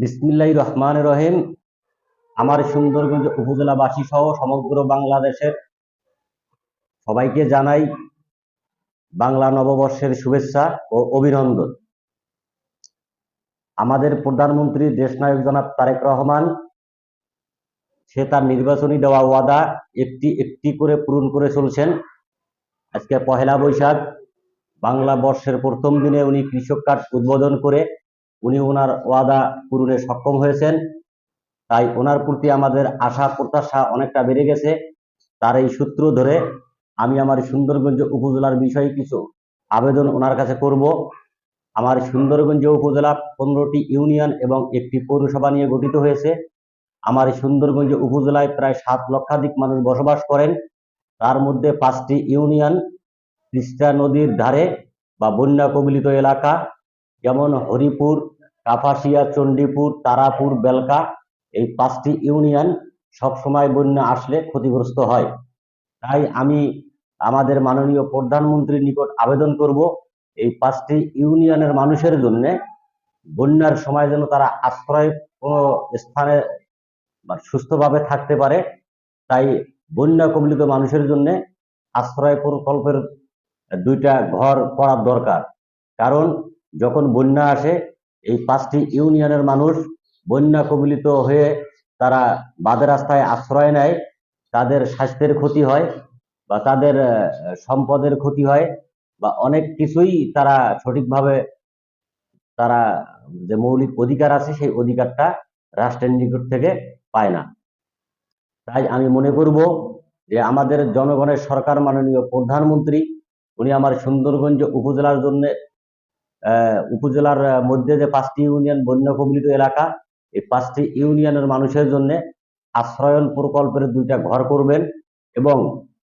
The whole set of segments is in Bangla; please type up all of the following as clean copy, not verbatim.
বিসমিল্লাহির রহমানির রহিম। আমার সুন্দরগঞ্জ উপজেলাবাসী সহ সমগ্র বাংলাদেশের সবাইকে জানাই বাংলা নববর্ষের শুভেচ্ছা ও অভিনন্দন। আমাদের প্রধানমন্ত্রী দেশনায়ক জনাব তারেক রহমান সে তার নির্বাচনী দেওয়া ওয়াদা একটি একটি করে পূরণ করে চলছেন। আজকে পহেলা বৈশাখ বাংলা বর্ষের প্রথম দিনে উনি কৃষক কার্ড উদ্বোধন করে উনি ওনার ওয়াদা পূরণে সক্ষম হয়েছেন। তাই ওনার প্রতি আমাদের আশা প্রত্যাশা অনেকটা বেড়ে গেছে। তার এই সূত্র ধরে আমি আমার সুন্দরগঞ্জ উপজেলার বিষয়ে কিছু আবেদন ওনার কাছে করব। আমার সুন্দরগঞ্জ উপজেলা 15টি ইউনিয়ন এবং একটি পৌরসভা নিয়ে গঠিত হয়েছে। আমার সুন্দরগঞ্জ উপজেলায় প্রায় 7 লক্ষাধিক মানুষ বসবাস করেন। তার মধ্যে 5টি ইউনিয়ন তিস্তা নদীর ধারে বা বন্যা কবলিত এলাকা, যেমন হরিপুর, কাপাসিয়া, চণ্ডীপুর, তারাপুর, বেলকা। এই 5টি ইউনিয়ন সবসময় বন্যা আসলে ক্ষতিগ্রস্ত হয়। তাই আমি আমাদের মাননীয় প্রধানমন্ত্রীর নিকট আবেদন করব এই 5টি ইউনিয়নের মানুষের জন্য বন্যার সময় যেন তারা আশ্রয় কোনো স্থানে সুস্থভাবে থাকতে পারে। তাই বন্যা কবলিত মানুষের জন্য আশ্রয় প্রকল্পের 2টা ঘর করার দরকার। কারণ যখন বন্যা আসে এই 5টি ইউনিয়নের মানুষ বন্যা কবলিত হয়ে তারা বাদে রাস্তায় আশ্রয় নেয়, তাদের স্বাস্থ্যের ক্ষতি হয় বা তাদের সম্পদের ক্ষতি হয় বা অনেক কিছুই তারা সঠিকভাবে তারা যে মৌলিক অধিকার আছে সেই অধিকারটা রাষ্ট্রের নিকট থেকে পায় না। তাই আমি মনে করব যে আমাদের জনগণের সরকার মাননীয় প্রধানমন্ত্রী উনি আমার সুন্দরগঞ্জ উপজেলার জন্য উপজেলার মধ্যে যে 5টি ইউনিয়ন বন্যা কবলিত এলাকা, এই 5টি ইউনিয়নের মানুষের জন্য আশ্রয়ন প্রকল্পের 2টা ঘর করবেন এবং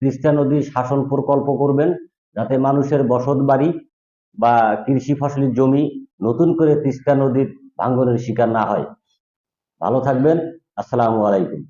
তিস্তা নদীর শাসন প্রকল্প করবেন, যাতে মানুষের বসত বাড়ি বা কৃষি ফসলি জমি নতুন করে তিস্তা নদীর ভাঙ্গনের শিকার না হয়। ভালো থাকবেন। আসসালামু আলাইকুম।